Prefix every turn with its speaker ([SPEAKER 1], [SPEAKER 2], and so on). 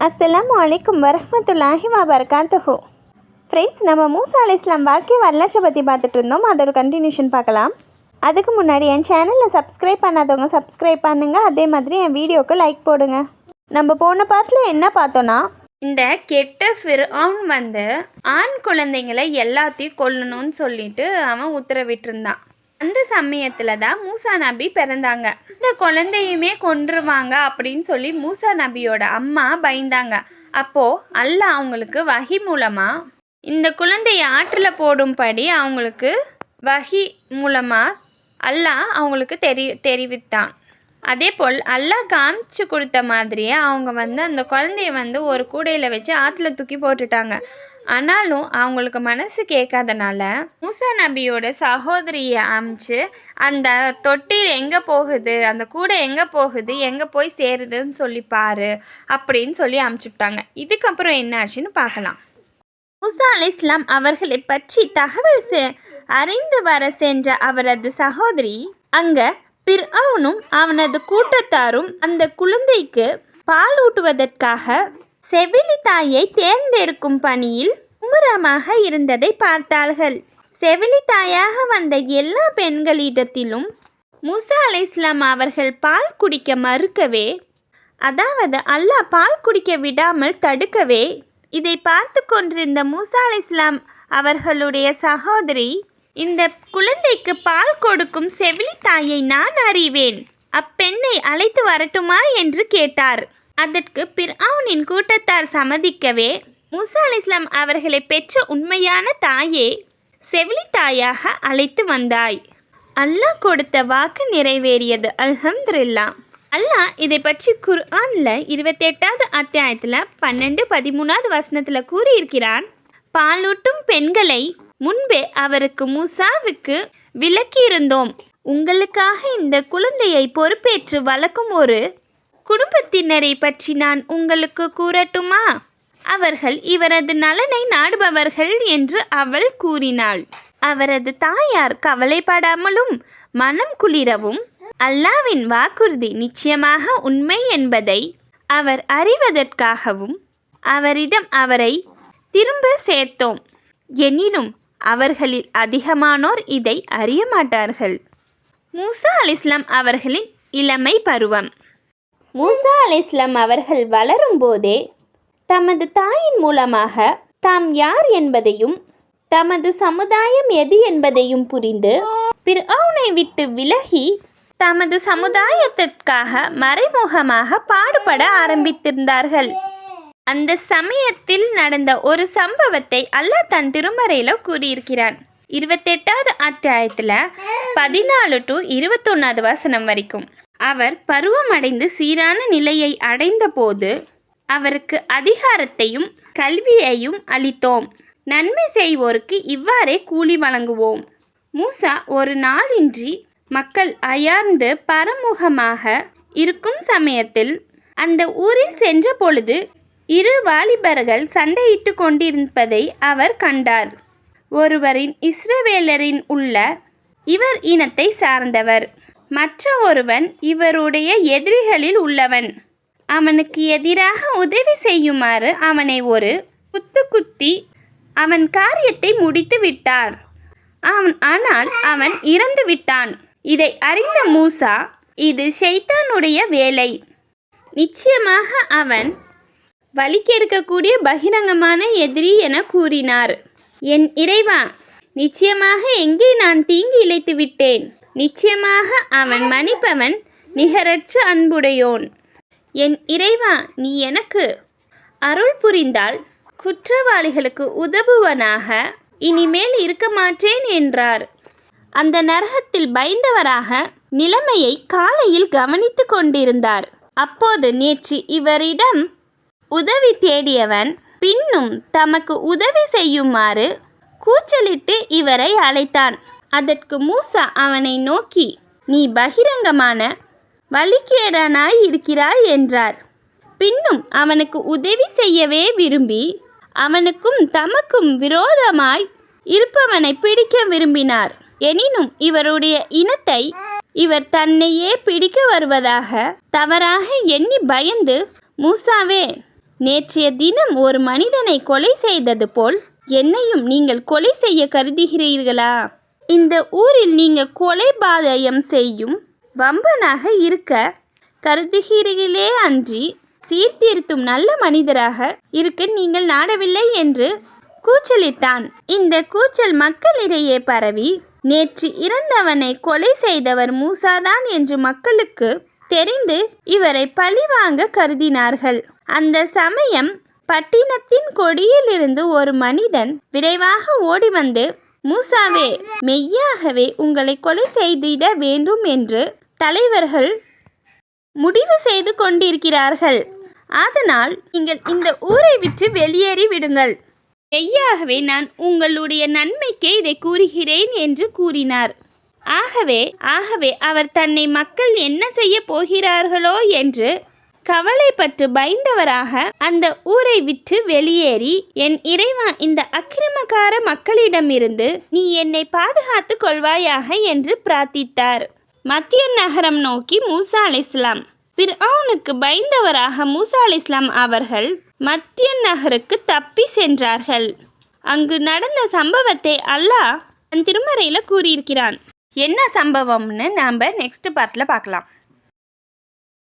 [SPEAKER 1] அஸ்ஸலாமு அலைக்கும் வரஹ்மத்துல்லாஹி வபரகாத்துஹு. ஃப்ரெண்ட்ஸ், நம்ம மூசா அலைஹிஸ்ஸலாம் வாழ்க்கை வரலாற்றை பற்றி பார்த்துட்டு இருந்தோம். அதோட கண்டினியூஷன் பார்க்கலாம். அதுக்கு முன்னாடி என் சேனலில் சப்ஸ்கிரைப் பண்ணாதவங்க சப்ஸ்கிரைப் பண்ணுங்கள். அதே மாதிரி என் வீடியோவுக்கு லைக் போடுங்க. நம்ம போன பாட்டில் என்ன பார்த்தோன்னா, இந்த கெட்ட ஃபிர்அவுன் ஆண் குழந்தைங்களை எல்லாத்தையும் கொல்லணும்னு சொல்லிட்டு அவன் உத்தரவிட்டிருந்தான். அந்த சமயத்தில் தான் மூசா நபி பிறந்தாங்க. இந்த குழந்தையுமே கொன்றுவாங்க அப்படின்னு சொல்லி மூசா நபியோட அம்மா பயந்தாங்க. அப்போது அல்லாஹ் அவங்களுக்கு வஹி மூலமாக இந்த குழந்தையை ஆற்றில் போடும்படி அவங்களுக்கு வஹி மூலமாக அல்லாஹ் அவங்களுக்கு தெரிவித்தான். அதே போல் அல்லாஹ் காமிச்சு கொடுத்த மாதிரியே அவங்க அந்த குழந்தைய ஒரு கூடையில் வச்சு ஆற்றுல தூக்கி போட்டுட்டாங்க. ஆனாலும் அவங்களுக்கு மனசு கேட்காதனால மூசா நபியோட சகோதரியை அமிச்சு அந்த தொட்டில் எங்கே போகுது, அந்த கூடை எங்கே போகுது, எங்கே போய் சேருதுன்னு சொல்லி பாரு அப்படின்னு சொல்லி அமுச்சுட்டாங்க. இதுக்கப்புறம் என்ன ஆச்சுன்னு பார்க்கலாம். மூசா அலைஹிஸ்ஸலாம் அவர்களை பற்றி தகவல் அறிந்து வர சென்ற அவரது சகோதரி அங்கே ஃபிர்அவுனும் அவனது கூட்டத்தாரும் அந்த குழந்தைக்கு பால் ஊட்டுவதற்காக செவிலி தாயை தேர்ந்தெடுக்கும் பணியில் மும்முரமாக இருந்ததை பார்த்தார்கள். செவிலி தாயாக வந்த எல்லா பெண்களிடத்திலும் மூசா அலைஹிஸ்ஸலாம் அவர்கள் பால் குடிக்க மறுக்கவே, அதாவது அல்லாஹ் பால் குடிக்க விடாமல் தடுக்கவே, இதை பார்த்து கொண்டிருந்த மூசா அலைஹிஸ்ஸலாம் அவர்களுடைய சகோதரி, இந்த குழந்தைக்கு பால் கொடுக்கும் செவிலி தாயை நான் அறிவேன், அப்பெண்ணை அழைத்து வரட்டுமா என்று கேட்டார். அதற்கு ஃபிர்அவுனின் கூட்டத்தார் சம்மதிக்கவே, மூசா அலைஹிஸ்ஸலாம் அவர்களை பெற்ற உண்மையான தாயே, செவிலி தாயாக அழைத்து வந்தாய். அல்லாஹ் கொடுத்த வாக்கு நிறைவேறியது, அல்ஹம்துலில்லாஹ். அல்லாஹ் இதை பற்றி குர்ஆனில் 28வது அத்தியாயத்தில் 12-13வது வசனத்தில் கூறியிருக்கிறான். பாலூட்டும் பெண்களை முன்பே அவருக்கு மூசாவுக்கு விலக்கியிருந்தோம். உங்களுக்காக இந்த குழந்தையை பொறுப்பேற்று வளர்க்கும் ஒரு குடும்பத்தினரை பற்றி நான் உங்களுக்கு கூறட்டுமா? அவர்கள் இவரது நலனை நாடுபவர்கள் என்று அவள் கூறினாள். அவரது தாயார் கவலைப்படாமலும் மனம் குளிரவும், அல்லாஹ்வின் வாக்குறுதி நிச்சயமாக உண்மை என்பதை அவர் அறிவதற்காகவும் அவரிடம் அவரை திரும்ப சேர்த்தோம். எனினும் அவர்களில் அதிகமானோர் இதை அறிய மாட்டார்கள். மூசா அலைஹிஸ்ஸலாம் அவர்களின் இளமை பருவம். மூசா அலைஹிஸ்ஸலாம் அவர்கள் வளரும் போதே தமது தாயின் மூலமாக தாம் யார் என்பதையும் தமது சமுதாயம் எது என்பதையும் புரிந்து ஃபிர்அவுனை விட்டு விலகி தமது சமுதாயத்திற்காக மறைமுகமாக பாடுபட ஆரம்பித்திருந்தார்கள். அந்த சமயத்தில் நடந்த ஒரு சம்பவத்தை அல்லாஹ் தன் திருமறையில் கூறியிருக்கிறான். 28வது அத்தியாயத்தில் 14-21வது வசனம் வரைக்கும். அவர் பருவமடைந்து சீரான நிலையை அடைந்த போது அவருக்கு அதிகாரத்தையும் கல்வியையும் அளித்தோம். நன்மை செய்வோருக்கு இவ்வாறே கூலி வழங்குவோம். மூசா ஒரு நாளின்றி மக்கள் அயர்ந்து பரமுகமாக இருக்கும் சமயத்தில் அந்த ஊரில் சென்ற பொழுது 2 வாலிபர்கள் சண்டையிட்டு கொண்டிருப்பதை அவர் கண்டார். ஒருவரின் இஸ்ரவேலரின் உள்ள இவர் இனத்தை சார்ந்தவர், மற்ற ஒருவன் இவருடைய எதிரிகளில் உள்ளவன். அவனுக்கு எதிராக உதவி செய்யுமாறு அவனை ஒரு குத்தி அவன் காரியத்தை முடித்து விட்டார். ஆனால் அவன் இறந்து விட்டான். இதை அறிந்த மூசா, இது ஷைத்தானுடைய வேலை, நிச்சயமாக அவன் வழி கெடுக்கக்கூடிய பகிரங்கமான எதிரி என கூறினார். என் இறைவா, நிச்சயமாக எங்கே நான் தீங்கு இழைத்து விட்டேன். நிச்சயமாக அவன் மன்னிப்பவன், நிகரற்ற அன்புடையோன். என் இறைவா, நீ எனக்கு அருள் புரிந்தால் குற்றவாளிகளுக்கு உதவுவனாக இனிமேல் இருக்க மாட்டேன் என்றார். அந்த நரகத்தில் பயந்தவராக நிலைமையை காலையில் கவனித்து கொண்டிருந்தார். அப்போது நேற்று இவரிடம் உதவி தேடியவன் பின்னும் தமக்கு உதவி செய்யுமாறு கூச்சலிட்டு இவரை அழைத்தான். அதற்கு மூசா அவனை நோக்கி, நீ பகிரங்கமான வழிகேடனாய் இருக்கிறாய் என்றார். பின்னும் அவனுக்கு உதவி செய்யவே விரும்பி அவனுக்கும் தமக்கும் விரோதமாய் இருப்பவனை பிடிக்க விரும்பினார். எனினும் இவருடைய இனத்தை இவர் தன்னையே பிடிக்க வருவதாக தவறாக எண்ணி பயந்து, மூசாவே,
[SPEAKER 2] நேற்றைய தினம் ஒரு மனிதனை கொலை செய்தது போல் என்னையும் நீங்கள் கொலை செய்ய கருதுகிறீர்களா? இந்த ஊரில் நீங்கள் கொலைபாதகம் செய்யும் வம்பனாக இருக்க கருதுகிறீர்களே அன்றி சீர்திருத்தும் நல்ல மனிதராக இருக்க நீங்கள் நாடவில்லை என்று கூச்சலிட்டான். இந்த கூச்சல் மக்களிடையே பரவி நேற்று இறந்தவனை கொலை செய்தவர் மூசாதான் என்று மக்களுக்கு தெரிந்து இவரை பழிவாங்க கருதினார்கள். அந்த சமயம் பட்டினத்தின் கொடியிலிருந்து ஒரு மனிதன் விரைவாக ஓடி வந்து, மூசாவே, மெய்யாகவே உங்களை கொலை செய்திட வேண்டும் என்று தலைவர்கள் முடிவு செய்து கொண்டிருக்கிறார்கள். அதனால் நீங்கள் இந்த ஊரை விட்டு வெளியேறி விடுங்கள். மெய்யாகவே நான் உங்களுடைய நன்மைக்கே இதை கூறுகிறேன் என்று கூறினார். ஆகவே அவர் தன்னை மக்கள் என்ன செய்ய போகிறார்களோ என்று கவலைப்பட்டு பயந்தவராக அந்த ஊரை விட்டு வெளியேறி, என் இறைவா, இந்த அக்கிரமக்கார மக்களிடமிருந்து நீ என்னை பாதுகாத்து கொள்வாயாக என்று பிரார்த்தித்தார். மத்திய நகரம் நோக்கி மூசா அலைஹிஸ்ஸலாம். பிர்அவுனுக்கு பயந்தவராக மூசா அலைஹிஸ்ஸலாம் அவர்கள் மத்திய நகருக்கு தப்பி சென்றார்கள். அங்கு நடந்த சம்பவத்தை அல்லாஹ் தன் திருமறையில் கூறியிருக்கிறான். என்ன சம்பவம்னு நாம் நெக்ஸ்ட் பார்ட்டில் பார்க்கலாம்.